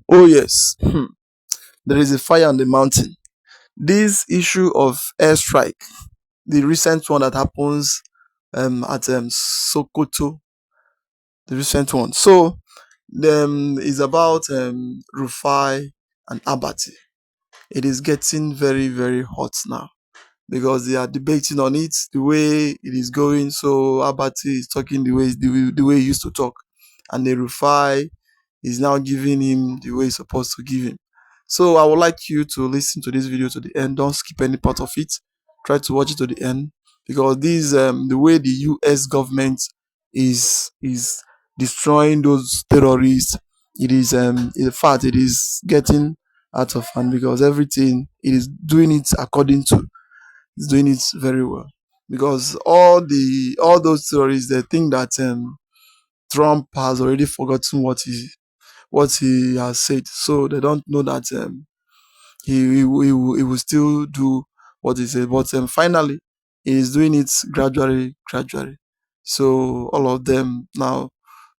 Oh yes, there is a fire on the mountain. This issue of airstrike, the recent one that happens at Sokoto, the recent one. So, is about Rufai and Abati. It is getting very, very hot now because they are debating on it, the way it is going. So Abati is talking the way he used to talk, and the Rufai is now giving him the way he's supposed to give him. So I would like you to listen to this video to the end. Don't skip any part of it. Try to watch it to the end because this the way the U.S. government is destroying those terrorists. It is in fact it is getting out of hand because everything it is doing it according to is doing it very well because all those theories they think that Trump has already forgotten what he has said, so they don't know that he will still do what he said, but finally he is doing it gradually. So all of them now,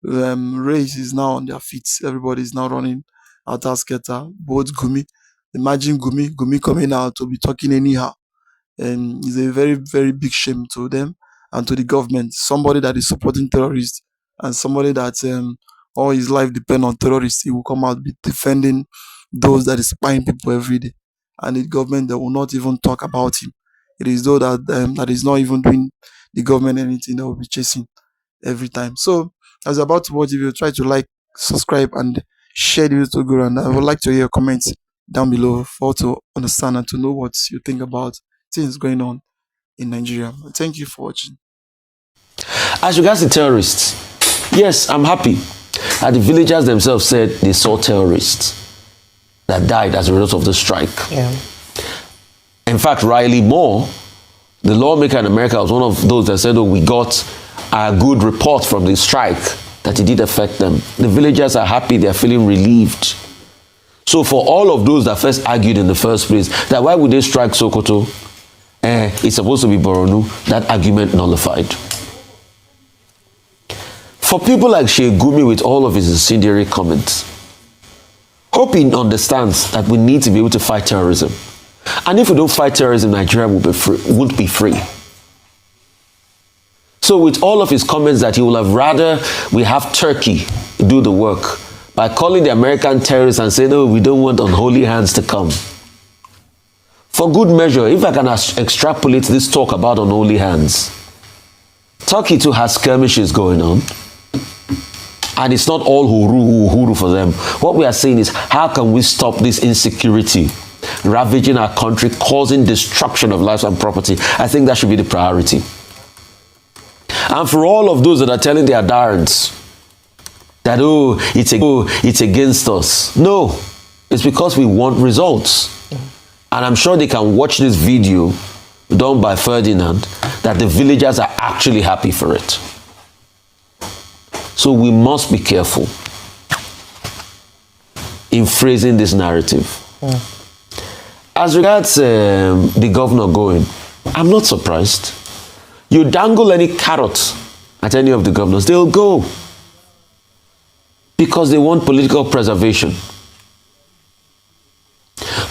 race is now on their feet. Everybody is now running out scatter. Both Gumi, imagine Gumi coming out to be talking anyhow, and it's a very, very big shame to them and to the government. Somebody that is supporting terrorists and somebody that all his life depend on terrorists, he will come out be defending those that is spying people every day. And the government, they will not even talk about him. It is though that is not even doing the government anything, they will be chasing every time. So as about to watch the video, try to like, subscribe, and share the video to go around. I would like to hear your comments down below for to understand and to know what you think about things going on in Nigeria. Thank you for watching. As regards the terrorists, yes, I'm happy that the villagers themselves said they saw terrorists that died as a result of the strike. Yeah. In fact, Riley Moore, the lawmaker in America, was one of those that said, oh, we got a good report from the strike that it did affect them. The villagers are happy, they're feeling relieved. So for all of those that first argued in the first place that why would they strike Sokoto? It's supposed to be Boronu, that argument nullified. For people like Sheikh Gumi with all of his incendiary comments, hope he understands that we need to be able to fight terrorism. And if we don't fight terrorism, Nigeria won't be free. So with all of his comments that he will have rather we have Turkey do the work by calling the American terrorists and saying, no, we don't want unholy hands to come. For good measure, if I can extrapolate this talk about unholy hands, Turkey too has skirmishes going on. And it's not all huru for them. What we are saying is, how can we stop this insecurity ravaging our country, causing destruction of lives and property? I think that should be the priority. And for all of those that are telling their darrants that, oh, it's against us. No, it's because we want results. And I'm sure they can watch this video done by Ferdinand that the villagers are actually happy for it. So we must be careful in phrasing this narrative. As regards the governor going, I'm not surprised. You dangle any carrot at any of the governors, they'll go. Because they want political preservation.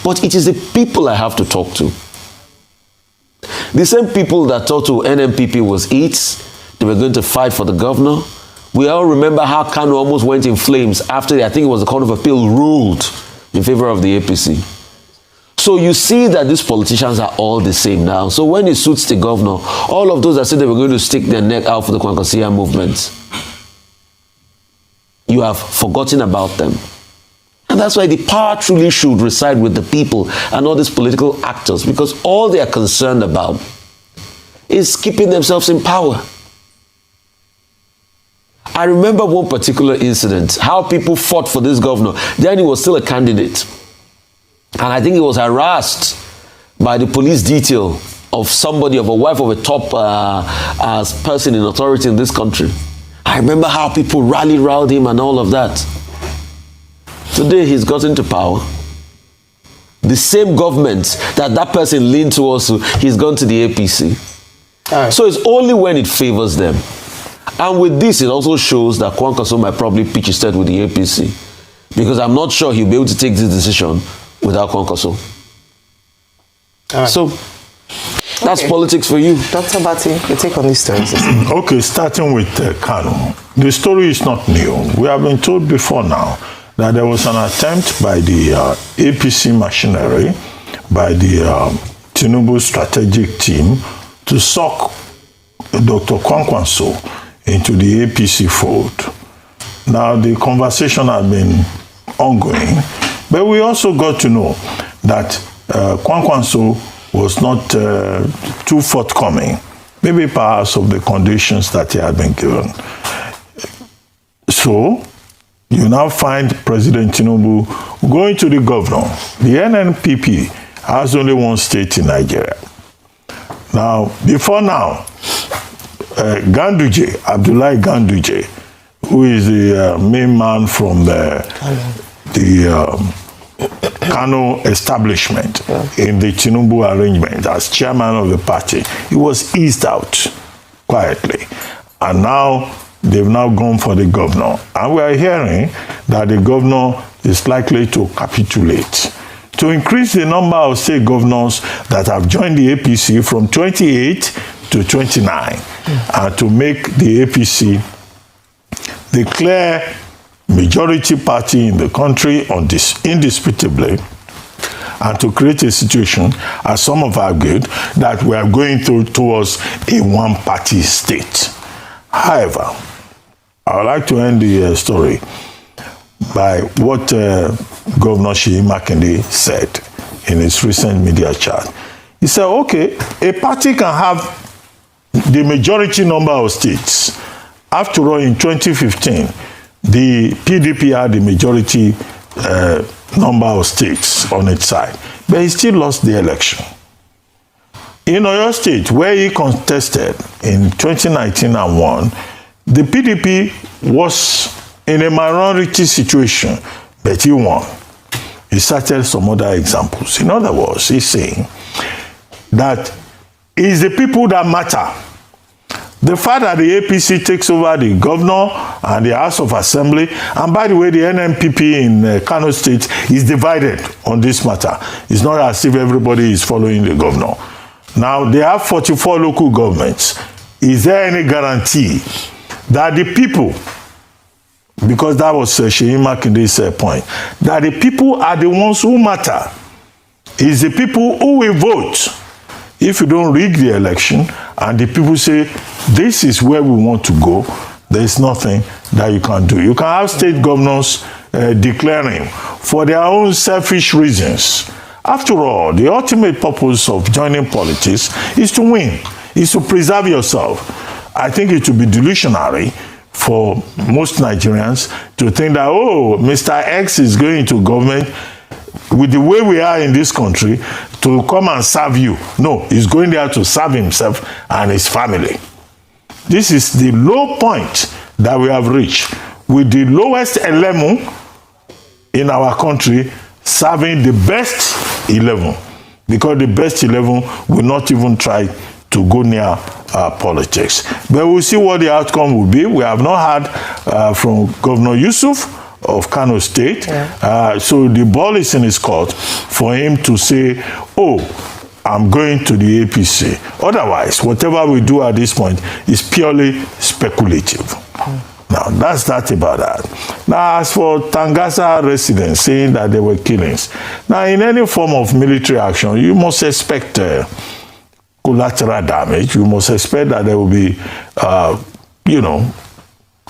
But it is the people I have to talk to. The same people that talked to NMPP was it. They were going to fight for the governor. We all remember how Kanu almost went in flames after I think it was the Court of Appeal ruled in favor of the APC. So you see that these politicians are all the same now. So when it suits the governor, all of those that said they were going to stick their neck out for the Kwankwasia movement, you have forgotten about them. And that's why the power truly should reside with the people and all these political actors, because all they are concerned about is keeping themselves in power. I remember one particular incident, how people fought for this governor. Then he was still a candidate. And I think he was harassed by the police detail of somebody, of a wife of a top person in authority in this country. I remember how people rallied around him and all of that. Today he's got into power. The same government that person leaned towards, he's gone to the APC. So it's only when it favors them. And with this, it also shows that Kwankwaso might probably pitch his stead with the APC. Because I'm not sure he'll be able to take this decision without Okoson. Right. So, that's politics for you. Dr. Abati, your take on this story. Okay, starting with Kanu. The story is not new. We have been told before now that there was an attempt by the APC machinery, by the tinubu strategic team, to suck Dr. Kwankwanso into the APC fold. Now, the conversation has been ongoing, but we also got to know that Kwankwanso was not too forthcoming, maybe perhaps of the conditions that he had been given. So, you now find President Tinubu going to the governor. The NNPP has only one state in Nigeria. Now, before now, Ganduje, Abdullahi Ganduje, who is the main man from the Kanu establishment in the Tinubu arrangement as chairman of the party, he was eased out quietly. And now they've now gone for the governor. And we are hearing that the governor is likely to capitulate to increase the number of state governors that have joined the APC from 28 to 29 and to make the APC the clear majority party in the country on this indisputably, and to create a situation, as some have argued, that we are going towards a one-party state. However, I would like to end the story by what Governor Seyi Makinde said in his recent media chat. He said, okay, a party can have the majority number of states. After all, in 2015, the PDP had the majority number of states on its side, but he still lost the election. In Oyo State, where he contested in 2019 and won, the PDP was in a minority situation, but he won. He cited some other examples. In other words, he's saying that it's the people that matter. The fact that the APC takes over the governor and the House of Assembly, and by the way, the NNPP in Kano State is divided on this matter. It's not as if everybody is following the governor. Now, they have 44 local governments. Is there any guarantee that the people, because that was Seyi Makinde's point, that the people are the ones who matter? It's the people who will vote. If you don't rig the election and the people say, this is where we want to go, there is nothing that you can do. You can have state governors declaring for their own selfish reasons. After all, the ultimate purpose of joining politics is to win, is to preserve yourself. I think it would be delusionary for most Nigerians to think that, oh, Mr. X is going into government with the way we are in this country to come and serve you. No, he's going there to serve himself and his family. This is the low point that we have reached, with the lowest 11 in our country serving the best 11, because the best 11 will not even try to go near politics. But we'll see what the outcome will be. We have not heard from Governor Yusuf of Kano State. Yeah. So the ball is in his court for him to say, oh, I'm going to the APC. Otherwise, whatever we do at this point is purely speculative. Now, that's that about that. Now, as for Tangasa residents saying that there were killings, now, in any form of military action, you must expect collateral damage. You must expect that there will be,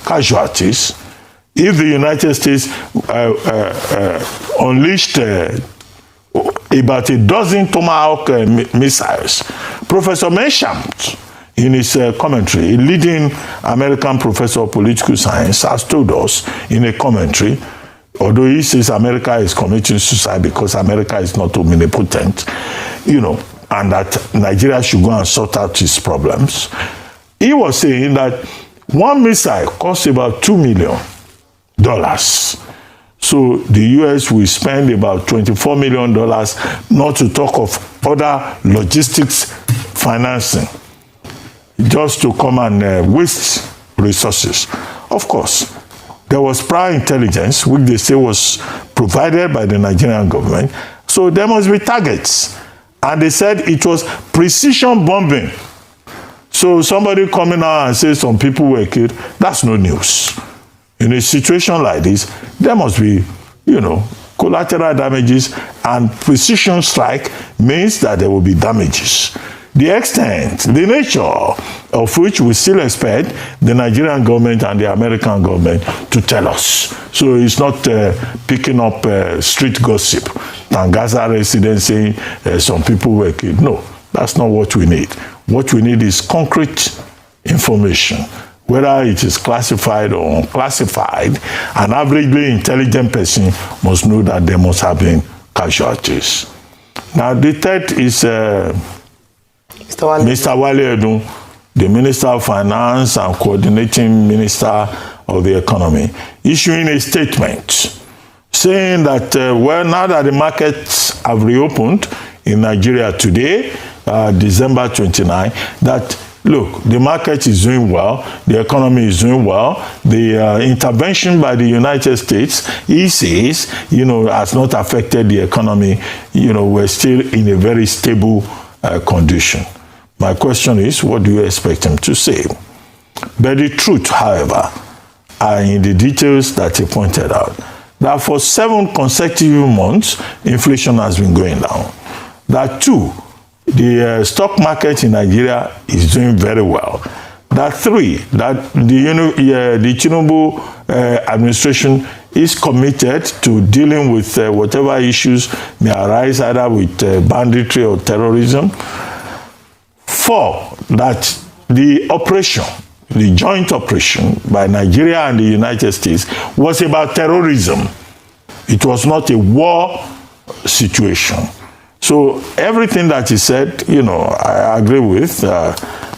casualties. If the United States unleashed about a dozen Tomahawk missiles, Professor Meshamt, in his commentary, a leading American professor of political science, has told us in a commentary, although he says America is committing suicide because America is not omnipotent, and that Nigeria should go and sort out its problems. He was saying that one missile costs about $2 million. So the US will spend about $24 million, not to talk of other logistics financing, just to come and waste resources. Of course, There was prior intelligence, which they say was provided by the Nigerian government. So there must be targets. And they said it was precision bombing. So somebody coming out and say some people were killed, that's no news. In a situation like this, there must be, collateral damages, and precision strike means that there will be damages. The extent, the nature of which we still expect the Nigerian government and the American government to tell us. So it's not picking up street gossip. Tangaza residents saying some people were killed. No, that's not what we need. What we need is concrete information. Whether it is classified or unclassified, an averagely intelligent person must know that there must have been casualties. Now, the third is Mr. Wale Edun, the Minister of Finance and Coordinating Minister of the Economy, issuing a statement saying that, now that the markets have reopened in Nigeria today, December 29, that, look, the market is doing well, the economy is doing well, the intervention by the United States, he says, has not affected the economy. We're still in a very stable condition. My question is, what do you expect him to say? But the truth, however, are in the details that he pointed out. That for 7 consecutive months, inflation has been going down. That 2, the stock market in Nigeria is doing very well. That 3, that the tinubu administration is committed to dealing with whatever issues may arise, either with banditry or terrorism. 4, that the operation, the joint operation by Nigeria and the United States was about terrorism. It was not a war situation. So everything that he said, I agree with.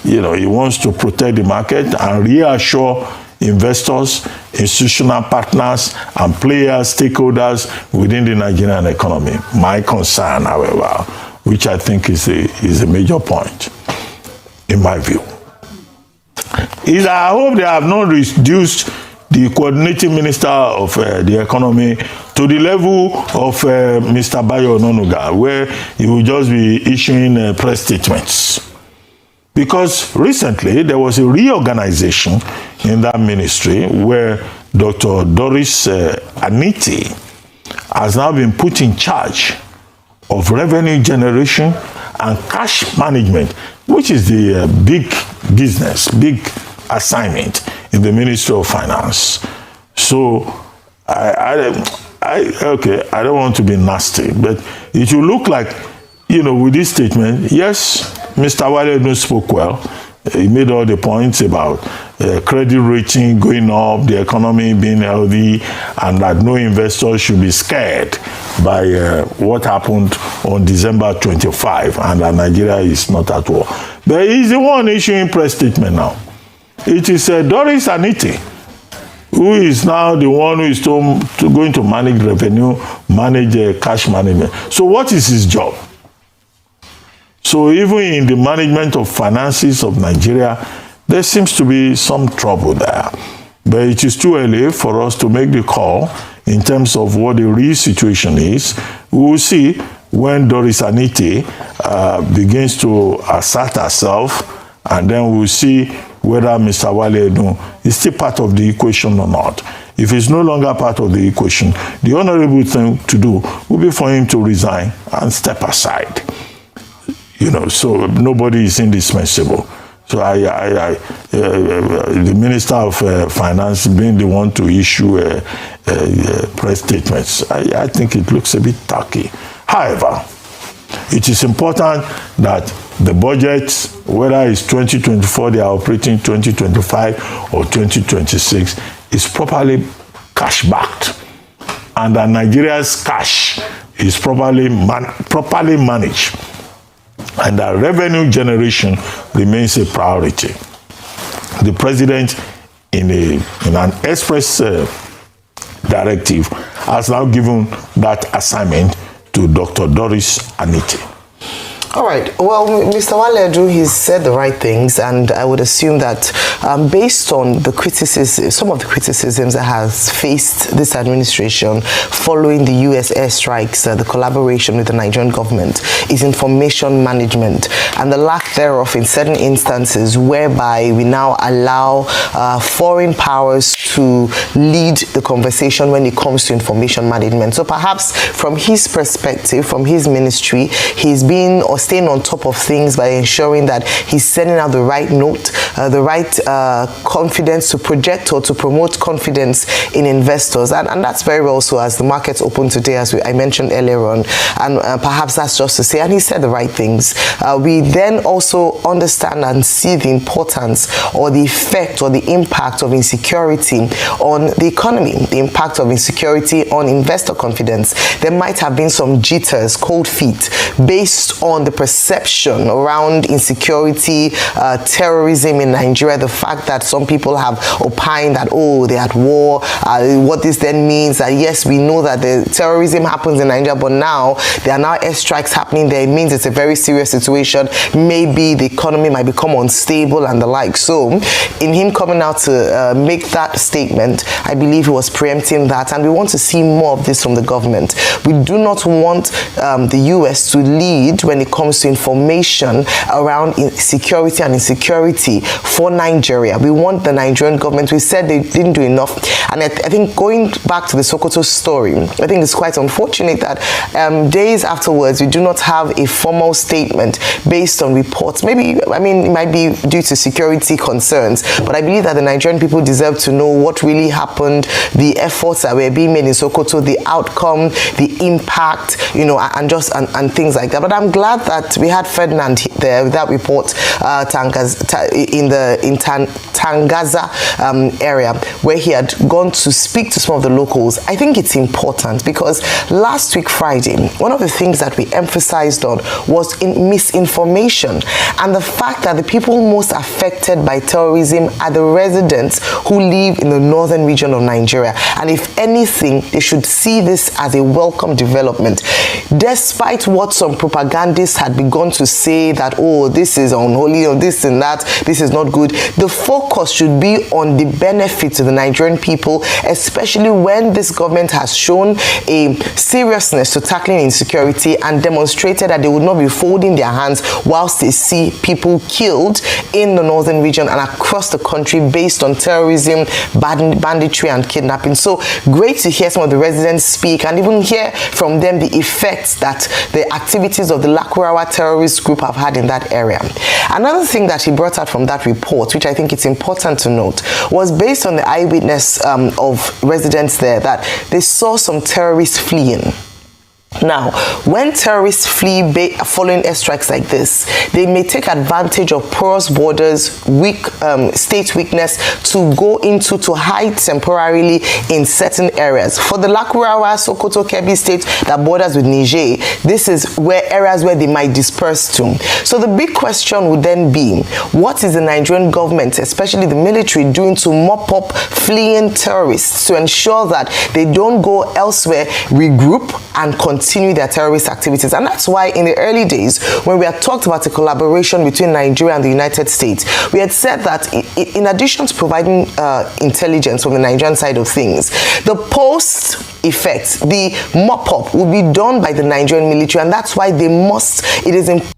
He wants to protect the market and reassure investors, institutional partners, and players, stakeholders within the Nigerian economy. My concern, however, which I think is a major point, in my view, is that I hope they have not reduced the coordinating minister of the economy to the level of Mr. Bayo Ononuga, where he will just be issuing press statements. Because recently there was a reorganization in that ministry where Dr. Doris Aniti has now been put in charge of revenue generation and cash management, which is the big business, big assignment in the Ministry of Finance. So, I don't want to be nasty, but it will look like, with this statement, yes, Mr. Wale spoke well. He made all the points about credit rating going up, the economy being healthy, and that no investor should be scared by what happened on December 25, and that Nigeria is not at war. But he's the one issuing press statement now. It is Doris Aniti, who is now the one who is going to manage revenue, manage cash management. So what is his job? So even in the management of finances of Nigeria, there seems to be some trouble there. But it is too early for us to make the call in terms of what the real situation is. We will see when Doris Aniti begins to assert herself, and then we will see whether Mr. Wale Edun is still part of the equation or not. If he's no longer part of the equation, the honorable thing to do will be for him to resign and step aside. So nobody is indispensable. So the Minister of Finance being the one to issue press statements, I think it looks a bit tacky. However, it is important that the budget, whether it's 2024, they are operating 2025 or 2026, is properly cash-backed, and that Nigeria's cash is properly managed, and that revenue generation remains a priority. The president, in an express directive, has now given that assignment to Dr. Doris Aniti. All right. Well, Mr. Wale Edun, he's said the right things, and I would assume that based on the criticism, some of the criticisms that has faced this administration following the US airstrikes, the collaboration with the Nigerian government is information management and the lack thereof in certain instances whereby we now allow foreign powers to lead the conversation when it comes to information management. So perhaps from his perspective, from his ministry, he's been or staying on top of things by ensuring that he's sending out the right note, the right confidence to project or to promote confidence in investors. And that's very well so as the markets open today, as I mentioned earlier on. And perhaps that's just to say, and he said the right things. We then also understand and see the importance or the effect or the impact of insecurity on the economy, the impact of insecurity on investor confidence. There might have been some jitters, cold feet, based on the perception around insecurity, terrorism in Nigeria, the fact that some people have opined that, oh, they're at war. What this then means that, yes, we know that the terrorism happens in Nigeria, but now there are now airstrikes happening there. It means it's a very serious situation. Maybe the economy might become unstable and the like. So in him coming out to make that statement, I believe he was preempting that, and we want to see more of this from the government. We do not want the US to lead when it comes to information around security and insecurity for Nigeria. We want the Nigerian government. We said they didn't do enough, and I think going back to the Sokoto story, I think it's quite unfortunate that days afterwards we do not have a formal statement based on reports. Maybe, I mean, it might be due to security concerns, but I believe that the Nigerian people deserve to know what really happened, the efforts that were being made in Sokoto, the outcome, the impact, you know, and things like that. But I'm glad that we had Ferdinand there with that report in Tangaza area, where he had gone to speak to some of the locals. I think it's important because last week Friday, one of the things that we emphasized on was in misinformation and the fact that the people most affected by terrorism are the residents who live in the northern region of Nigeria. And if anything, they should see this as a welcome development. Despite what some propagandists had begun to say that, oh, this is unholy or this and that, this is not good, the focus should be on the benefit to the Nigerian people, especially when this government has shown a seriousness to tackling insecurity and demonstrated that they would not be folding their hands whilst they see people killed in the northern region and across the country based on terrorism, banditry and kidnapping. So great to hear some of the residents speak and even hear from them the effects that the activities of the Lakurawa terrorist group have had in that area. Another thing that he brought out from that report, which I think it's important to note, was based on the eyewitness of residents there that they saw some terrorists fleeing. Now, when terrorists flee following airstrikes like this, they may take advantage of porous borders, weak state weakness to go into, to hide temporarily in certain areas. For the Lakurawa, Sokoto, Kebbi state that borders with Niger, this is where areas where they might disperse to. So the big question would then be, what is the Nigerian government, especially the military, doing to mop up fleeing terrorists to ensure that they don't go elsewhere, regroup, and continue their terrorist activities? And that's why in the early days, when we had talked about a collaboration between Nigeria and the United States, we had said that in addition to providing intelligence from the Nigerian side of things, the post effects, the mop-up will be done by the Nigerian military, and that's why it is important